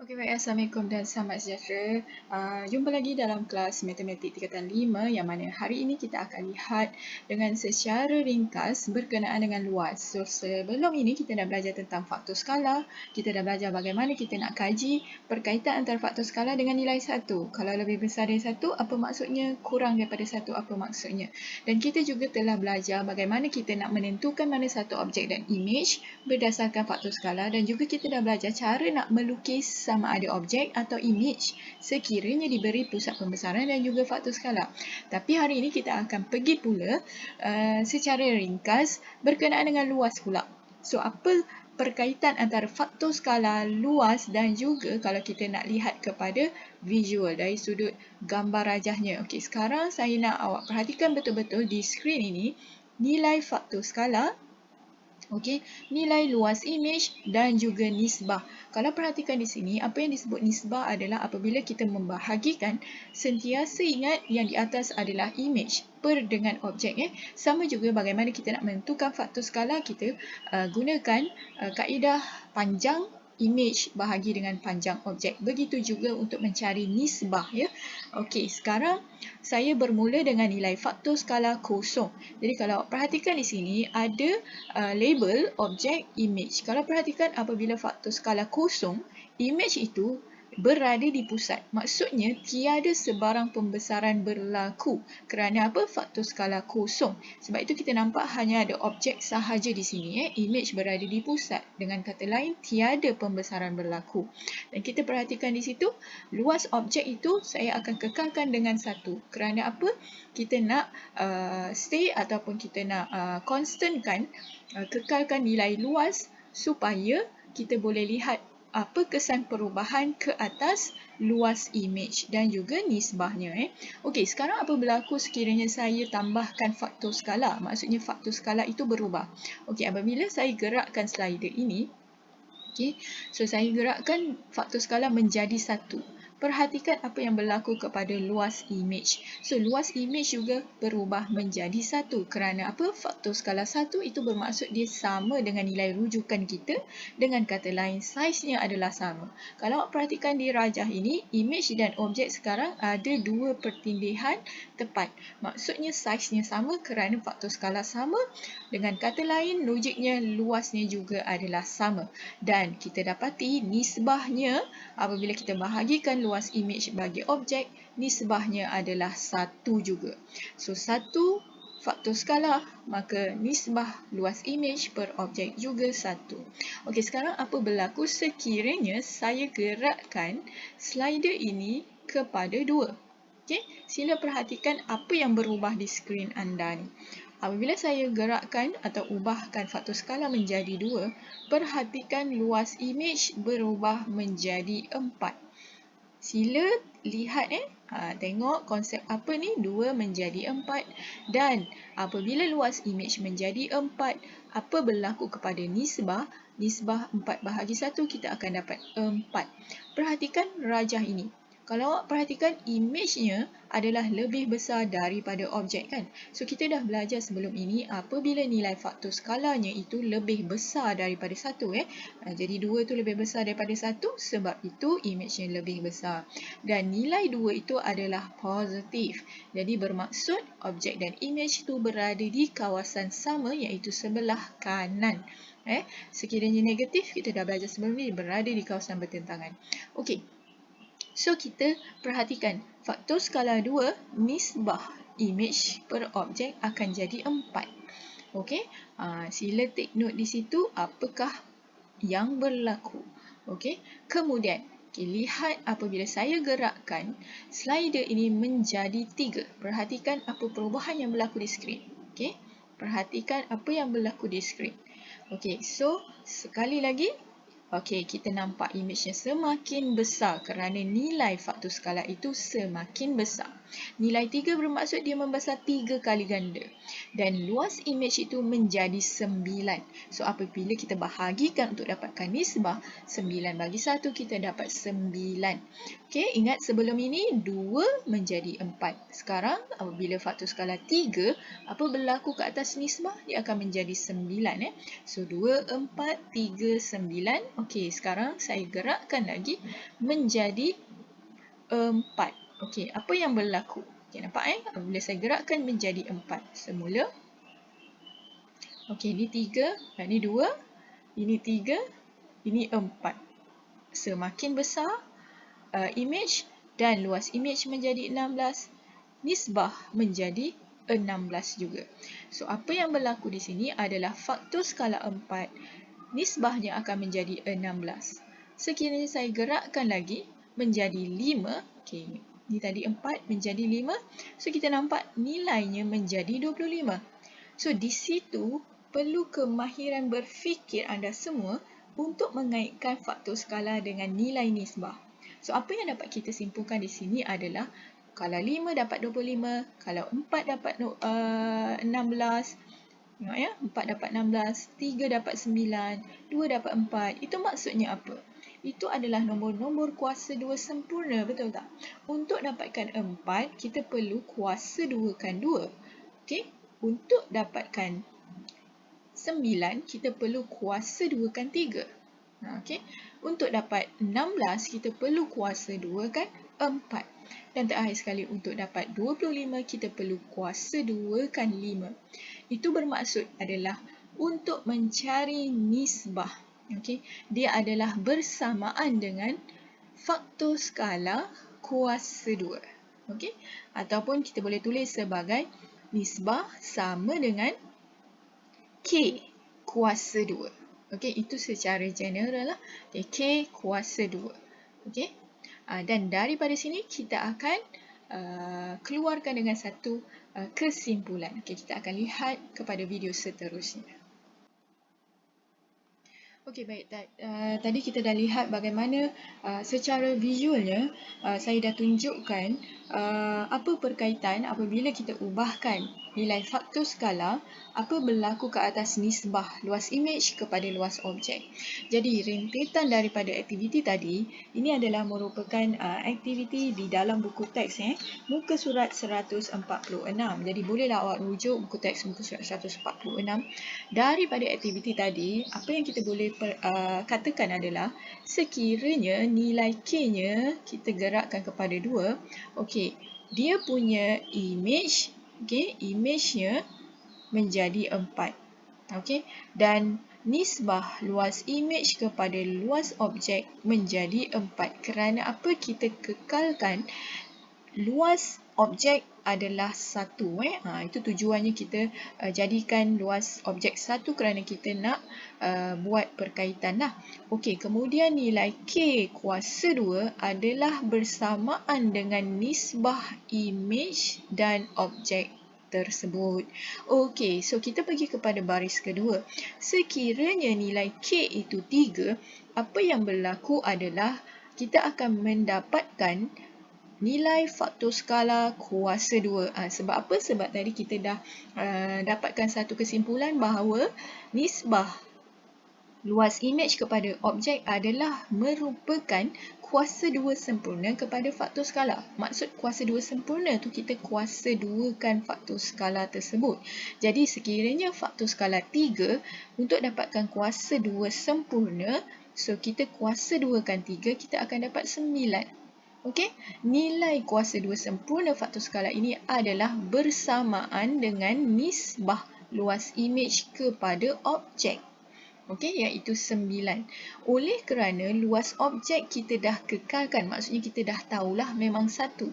Okey, baik. Assalamualaikum dan selamat sejahtera. Jumpa lagi dalam kelas Matematik Tingkatan 5 yang mana hari ini kita akan lihat dengan secara ringkas berkenaan dengan luas. So, sebelum ini kita dah belajar tentang faktor skala. Kita dah belajar bagaimana kita nak kaji perkaitan antara faktor skala dengan nilai 1. Kalau lebih besar dari 1, apa maksudnya? Kurang daripada 1, apa maksudnya? Dan kita juga telah belajar bagaimana kita nak menentukan mana satu objek dan image berdasarkan faktor skala, dan juga kita dah belajar cara nak melukis sama ada objek atau image sekiranya diberi pusat pembesaran dan juga faktor skala. Tapi hari ini kita akan pergi pula secara ringkas berkenaan dengan luas pula. So, apa perkaitan antara faktor skala, luas dan juga kalau kita nak lihat kepada visual dari sudut gambar rajahnya. Okey, sekarang saya nak awak perhatikan betul-betul di skrin ini nilai faktor skala, okey, nilai luas image dan juga nisbah. Kalau perhatikan di sini, apa yang disebut nisbah adalah apabila kita membahagikan, sentiasa ingat yang di atas adalah image per dengan objek. Sama juga bagaimana kita nak menentukan faktor skala, kita gunakan kaedah panjang image bahagi dengan panjang objek. Begitu juga untuk mencari nisbah. Okey, sekarang saya bermula dengan nilai faktor skala kosong. Jadi kalau perhatikan di sini ada label objek image. Kalau perhatikan apabila faktor skala kosong, image itu berada di pusat. Maksudnya tiada sebarang pembesaran berlaku. Kerana apa? Faktor skala kosong. Sebab itu kita nampak hanya ada objek sahaja di sini. Image berada di pusat. Dengan kata lain, tiada pembesaran berlaku. Dan kita perhatikan di situ, luas objek itu saya akan kekalkan dengan 1. Kerana apa? Kita nak stay ataupun kita nak constantkan, kekalkan nilai luas supaya kita boleh lihat apa kesan perubahan ke atas luas image dan juga nisbahnya. Okey, sekarang apa berlaku sekiranya saya tambahkan faktor skala? Maksudnya faktor skala itu berubah. Okey, apabila saya gerakkan slider ini, okey, so saya gerakkan faktor skala menjadi 1. Perhatikan apa yang berlaku kepada luas image. So, luas image juga berubah menjadi 1. Kerana apa? Faktor skala 1 itu bermaksud dia sama dengan nilai rujukan kita. Dengan kata lain, saiznya adalah sama. Kalau awak perhatikan di rajah ini, image dan objek sekarang ada 2 pertindihan tepat. Maksudnya saiznya sama kerana faktor skala sama. Dengan kata lain, logiknya luasnya juga adalah sama. Dan kita dapati nisbahnya apabila kita bahagikan luas image bagi objek, nisbahnya adalah 1 juga. So, 1 faktor skala, maka nisbah luas image per objek juga 1. Okey, sekarang apa berlaku sekiranya saya gerakkan slider ini kepada 2? Okey, sila perhatikan apa yang berubah di skrin anda ni. Apabila saya gerakkan atau ubahkan faktor skala menjadi 2, perhatikan luas image berubah menjadi 4. Sila lihat tengok konsep apa ni, 2 menjadi 4. Dan apabila luas image menjadi 4, apa berlaku kepada nisbah? Nisbah 4 bahagi 1, kita akan dapat 4. Perhatikan rajah ini. Kalau awak perhatikan, image-nya adalah lebih besar daripada objek kan. So, kita dah belajar sebelum ini apabila nilai faktor skalanya itu lebih besar daripada 1. Jadi 2 itu lebih besar daripada 1, sebab itu image-nya lebih besar. Dan nilai 2 itu adalah positif. Jadi bermaksud objek dan image itu berada di kawasan sama, iaitu sebelah kanan. Sekiranya negatif, kita dah belajar sebelum ini, berada di kawasan bertentangan. Okey. So, kita perhatikan faktor skala 2, nisbah image per objek akan jadi 4. Okey, sila take note di situ apakah yang berlaku. Okey, kemudian lihat apabila saya gerakkan slider ini menjadi 3. Perhatikan apa perubahan yang berlaku di skrin. Okey, perhatikan apa yang berlaku di skrin. Okey, so sekali lagi. Okey, kita nampak image-nya semakin besar kerana nilai faktor skala itu semakin besar. Nilai 3 bermaksud dia membesar 3 kali ganda. Dan luas imej itu menjadi 9. So, apabila kita bahagikan untuk dapatkan nisbah, 9 bagi 1 kita dapat 9. Okey, ingat sebelum ini 2 menjadi 4. Sekarang, apabila faktor skala 3, apa berlaku ke atas nisbah? Dia akan menjadi 9. So, 2, 4, 3, 9. Okey, sekarang saya gerakkan lagi menjadi 4. Okey, apa yang berlaku? Okey, nampak apabila saya gerakkan menjadi 4 semula. Okey, ini 3, ini 2, ini 3, ini 4. Semakin besar imej dan luas imej menjadi 16, nisbah menjadi 16 juga. So, apa yang berlaku di sini adalah faktor skala 4, nisbahnya akan menjadi 16. Sekiranya saya gerakkan lagi menjadi 5, okey, ni tadi 4 menjadi 5, so kita nampak nilainya menjadi 25. So, di situ perlu kemahiran berfikir anda semua untuk mengaitkan faktor skala dengan nilai nisbah. So, apa yang dapat kita simpulkan di sini adalah kalau 5 dapat 25, kalau 4 dapat 16, tengok 4 dapat 16, 3 dapat 9, 2 dapat 4. Itu maksudnya apa? Itu adalah nombor-nombor kuasa 2 sempurna, betul tak? Untuk dapatkan 4, kita perlu kuasa 2-kan 2. Okey? Untuk dapatkan 9, kita perlu kuasa 2-kan 3. Okey. Untuk dapat 16, kita perlu kuasa 2-kan 4. Dan terakhir sekali, untuk dapat 25, kita perlu kuasa 2-kan 5. Itu bermaksud adalah untuk mencari nisbah. Okey. Dia adalah bersamaan dengan faktor skala kuasa 2. Okey. Ataupun kita boleh tulis sebagai nisbah sama dengan K kuasa 2. Okey, itu secara general lah. Okay, K kuasa 2. Okey. Dan daripada sini kita akan keluarkan dengan satu kesimpulan. Okey, kita akan lihat kepada video seterusnya. Okey, baik. Tadi kita dah lihat bagaimana secara visualnya saya dah tunjukkan apa perkaitan apabila kita ubahkan nilai faktor skala, apa berlaku ke atas nisbah luas imej kepada luas objek. Jadi, rentetan daripada aktiviti tadi, ini adalah merupakan aktiviti di dalam buku teks, muka surat 146. Jadi, bolehlah awak rujuk buku teks muka surat 146. Daripada aktiviti tadi, apa yang kita boleh katakan adalah sekiranya nilai K-nya kita gerakkan kepada 2, okey, dia punya imej, okey, imejnya menjadi 4. Okey, dan nisbah luas imej kepada luas objek menjadi 4. Kerana apa? Kita kekalkan luas objek adalah 1. Itu tujuannya kita jadikan luas objek 1 kerana kita nak buat perkaitan lah. Okey, kemudian nilai K kuasa 2 adalah bersamaan dengan nisbah imej dan objek tersebut. Okey, so kita pergi kepada baris kedua. Sekiranya nilai K itu 3, apa yang berlaku adalah kita akan mendapatkan nilai faktor skala kuasa 2. Sebab apa? Sebab tadi kita dah dapatkan satu kesimpulan bahawa nisbah luas imej kepada objek adalah merupakan kuasa 2 sempurna kepada faktor skala. Maksud kuasa 2 sempurna tu kita kuasa 2-kan faktor skala tersebut. Jadi sekiranya faktor skala 3, untuk dapatkan kuasa 2 sempurna, so kita kuasa 2-kan 3, kita akan dapat 9. Okey, nilai kuasa 2 sempurna faktor skala ini adalah bersamaan dengan nisbah luas imej kepada objek. Okey, iaitu 9. Oleh kerana luas objek kita dah kekalkan, maksudnya kita dah tahulah memang 1.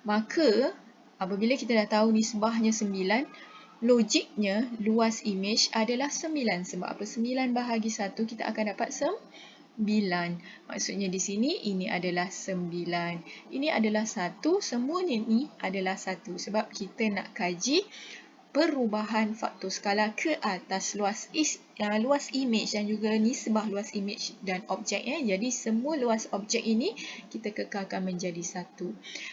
Maka, apabila kita dah tahu nisbahnya 9, logiknya luas imej adalah 9. Sebab apa? 9 bahagi 1, kita akan dapat 9. Maksudnya di sini ini adalah 9. Ini adalah 1, semuanya ini adalah 1. Sebab kita nak kaji perubahan faktor skala ke atas luas imej dan juga nisbah luas imej dan objek. Jadi semua luas objek ini kita kekalkan menjadi 1.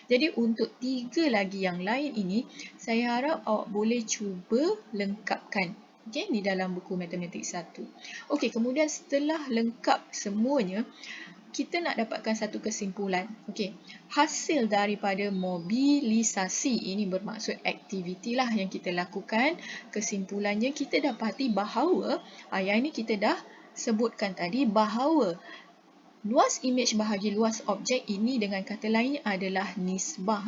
Jadi untuk 3 lagi yang lain ini, saya harap awak boleh cuba lengkapkan. Okey, di dalam buku Matematik 1. Okey, kemudian setelah lengkap semuanya, kita nak dapatkan satu kesimpulan. Okey, hasil daripada mobilisasi ini bermaksud aktiviti lah yang kita lakukan. Kesimpulannya kita dapati bahawa, yang ini kita dah sebutkan tadi, bahawa luas imej bahagi luas objek ini dengan kata lain adalah nisbah.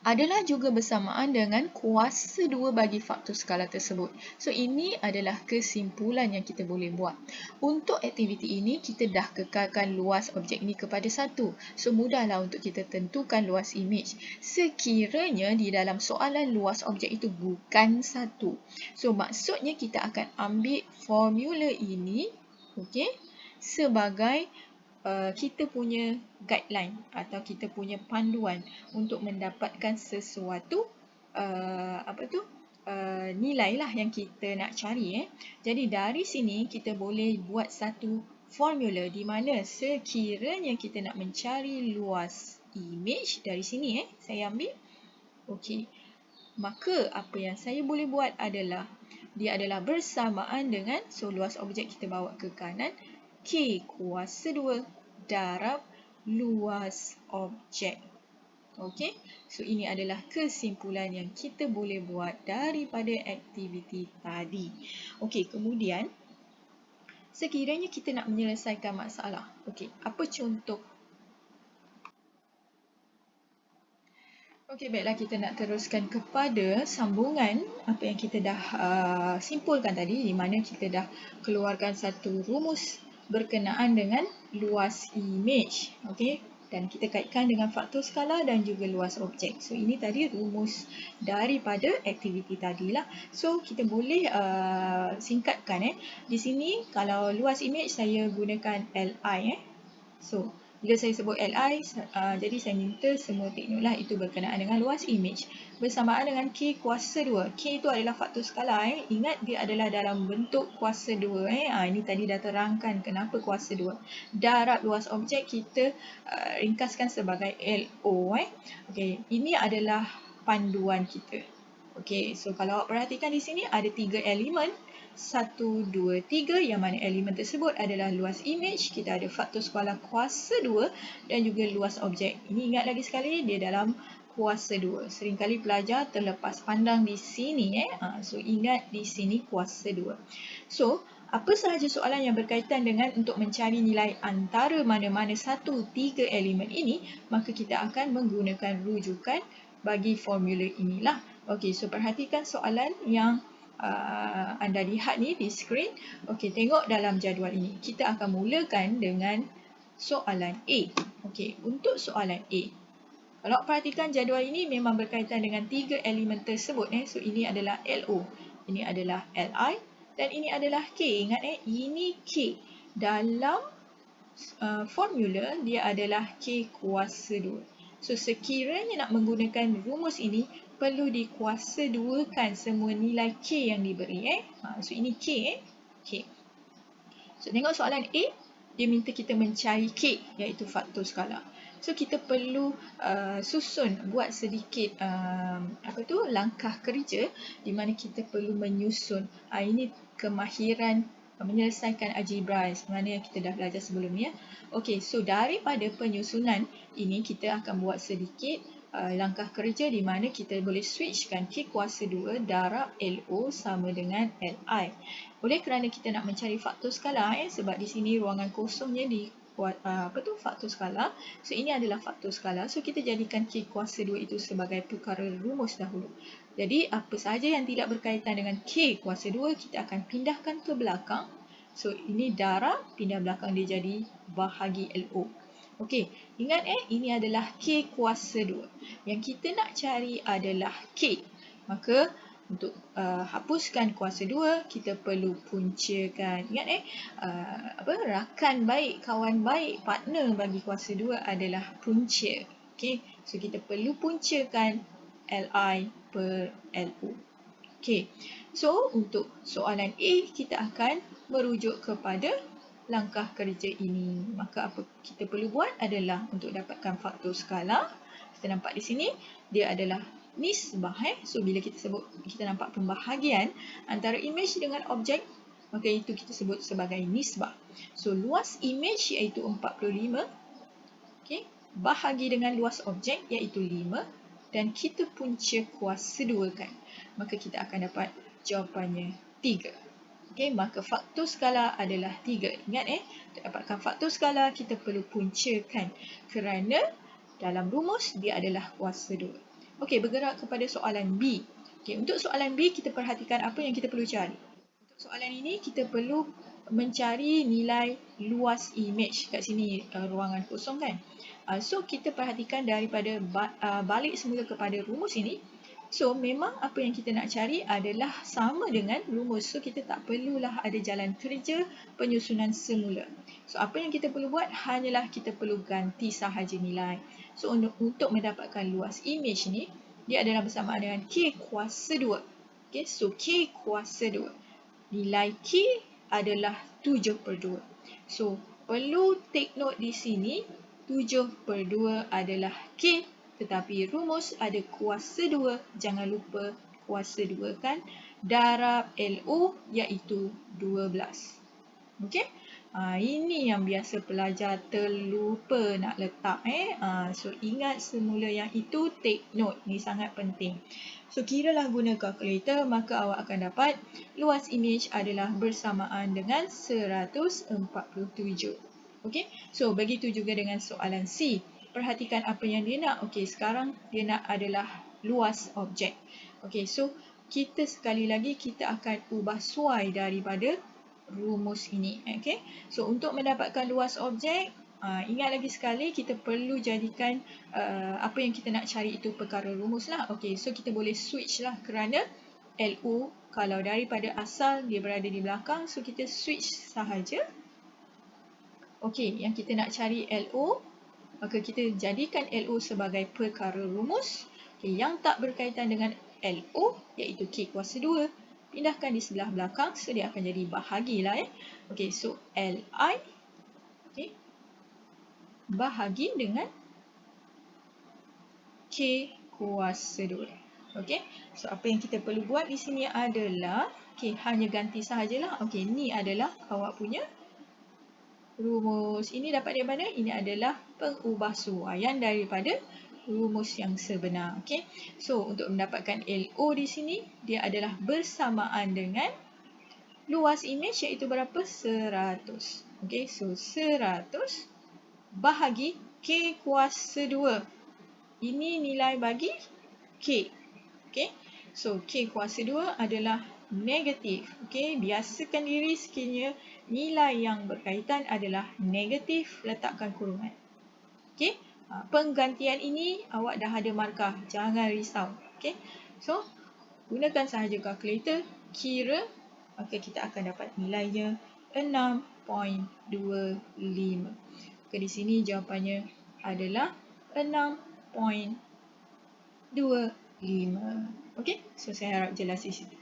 Adalah juga bersamaan dengan kuasa 2 bagi faktor skala tersebut. So, ini adalah kesimpulan yang kita boleh buat. Untuk aktiviti ini, kita dah kekalkan luas objek ini kepada 1. So, mudahlah untuk kita tentukan luas imej. Sekiranya di dalam soalan luas objek itu bukan 1. So, maksudnya kita akan ambil formula ini, okey, sebagai kita punya guideline atau kita punya panduan untuk mendapatkan sesuatu nilai lah yang kita nak cari. Jadi dari sini kita boleh buat satu formula di mana sekiranya kita nak mencari luas imej dari sini, saya ambil. Okey. Maka apa yang saya boleh buat adalah dia adalah bersamaan dengan luas objek kita bawa ke kanan, K kuasa 2 darab luas objek. Okey, so ini adalah kesimpulan yang kita boleh buat daripada aktiviti tadi. Okey, kemudian sekiranya kita nak menyelesaikan masalah. Okey, apa contoh? Okey, baiklah, kita nak teruskan kepada sambungan apa yang kita dah simpulkan tadi, di mana kita dah keluarkan satu rumus berkenaan dengan luas imej. Okey, dan kita kaitkan dengan faktor skala dan juga luas objek. So, ini tadi rumus daripada aktiviti tadilah. So, kita boleh singkatkan. Di sini, kalau luas imej saya gunakan Li. So, bila saya sebut Li, jadi saya minta semua tengoklah itu berkenaan dengan luas imej. Bersamaan dengan K kuasa 2. K itu adalah faktor skala. Ingat dia adalah dalam bentuk kuasa 2. Ini tadi dah terangkan kenapa kuasa 2. Darab luas objek kita ringkaskan sebagai LO. Okey, ini adalah panduan kita. Okey, so kalau awak perhatikan di sini ada 3 elemen. 1, 2, 3 yang mana elemen tersebut adalah luas imej, kita ada faktor skala kuasa 2 dan juga luas objek. Ini ingat lagi sekali, dia dalam kuasa 2. Seringkali pelajar terlepas pandang di sini. So, ingat di sini kuasa 2. So, apa sahaja soalan yang berkaitan dengan untuk mencari nilai antara mana-mana 1, 3 elemen ini, maka kita akan menggunakan rujukan bagi formula inilah. Okey, so perhatikan soalan yang anda lihat ni di skrin. Okey, tengok dalam jadual ini. Kita akan mulakan dengan soalan A. Okey, untuk soalan A, kalau perhatikan jadual ini memang berkaitan dengan 3 elemen tersebut. So, ini adalah LO, ini adalah Li dan ini adalah K. Ingat ini K. Dalam formula dia adalah K kuasa 2. So, sekiranya nak menggunakan rumus ini, perlu dikuasa 2kan semua nilai K yang diberi. So, ini K. K. So, tengok soalan A, dia minta kita mencari K, iaitu faktor skala. So, kita perlu buat sedikit langkah kerja di mana kita perlu menyusun. Ini kemahiran menyelesaikan algebra sebenarnya yang kita dah belajar sebelum ni. Okey, so daripada penyusunan ini kita akan buat sedikit langkah kerja di mana kita boleh switchkan K kuasa 2 darab LO sama dengan Li. Oleh kerana kita nak mencari faktor skala, sebab di sini ruangan kosongnya faktor skala. So, ini adalah faktor skala. So, kita jadikan K kuasa 2 itu sebagai perkara rumus dahulu. Jadi, apa sahaja yang tidak berkaitan dengan K kuasa 2, kita akan pindahkan ke belakang. So, ini darab, pindah belakang dia jadi bahagi LO. Okey, ingat ini adalah K kuasa 2. Yang kita nak cari adalah K. Maka, untuk hapuskan kuasa 2, kita perlu puncakan. Ingat rakan baik, kawan baik, partner bagi kuasa 2 adalah punca. Okey, so kita perlu puncakan Li per LU. Okey, so untuk soalan A, kita akan merujuk kepada langkah kerja ini. Maka apa kita perlu buat adalah untuk dapatkan faktor skala. Kita nampak di sini, dia adalah nisbah. So, bila kita nampak pembahagian antara imej dengan objek, maka itu kita sebut sebagai nisbah. So, luas imej iaitu 45. Okay. Bahagi dengan luas objek iaitu 5. Dan kita punca kuasa 2 kan. Maka kita akan dapat jawapannya 3. Okey, maka faktor skala adalah 3. Ingat untuk dapatkan faktor skala kita perlu puncakan kerana dalam rumus dia adalah kuasa 2. Okey, bergerak kepada soalan B. Okey, untuk soalan B kita perhatikan apa yang kita perlu cari. Untuk soalan ini kita perlu mencari nilai luas imej. Kat sini ruangan kosong kan. So kita perhatikan daripada balik semula kepada rumus ini. So, memang apa yang kita nak cari adalah sama dengan rumus. So, kita tak perlulah ada jalan kerja penyusunan semula. So, apa yang kita perlu buat hanyalah kita perlu ganti sahaja nilai. So, untuk mendapatkan luas imej ni, dia adalah bersamaan dengan K kuasa 2. Okay, so K kuasa 2. Nilai K adalah 7 per 2. So, perlu take note di sini, 7 per 2 adalah K. Tetapi rumus ada kuasa 2, jangan lupa kuasa 2 kan, darab LU iaitu 12. Okey? Ini yang biasa pelajar terlupa nak letak. So, ingat semula yang itu, take note. Ni sangat penting. So, kiralah guna kalkulator, maka awak akan dapat luas imej adalah bersamaan dengan 147. Okey? So, begitu juga dengan soalan C. Perhatikan apa yang dia nak. Okey, sekarang dia nak adalah luas objek. Okey, so kita sekali lagi kita akan ubah suai daripada rumus ini. Okey, so untuk mendapatkan luas objek, ingat lagi sekali kita perlu jadikan apa yang kita nak cari itu perkara rumus lah. Okey, so kita boleh switch lah kerana LU kalau daripada asal dia berada di belakang, so kita switch sahaja. Okey, yang kita nak cari LU, maka kita jadikan LU sebagai perkara rumus. Okay, yang tak berkaitan dengan LU iaitu K kuasa 2. Pindahkan di sebelah belakang, so dia akan jadi bahagilah. Okay, so LI bahagi dengan K kuasa 2. Okay, so apa yang kita perlu buat di sini adalah, hanya ganti sahajalah. Okay, ni adalah awak punya rumus. Ini dapat dari mana? Ini adalah pengubahsuaian daripada rumus yang sebenar. Okey. So, untuk mendapatkan LO di sini, dia adalah bersamaan dengan luas imej iaitu berapa? 100. Okey, so 100 bahagi K kuasa 2. Ini nilai bagi K. Okey. So, K kuasa 2 adalah negatif. Okey, biasakan diri sekiranya nilai yang berkaitan adalah negatif, letakkan kurungan. Okey, penggantian ini awak dah ada markah, jangan risau. Okey, so gunakan sahaja kalkulator, kira, maka kita akan dapat nilainya 6.25. Maka di sini jawapannya adalah 6.25. Okey, so saya harap jelas di situ.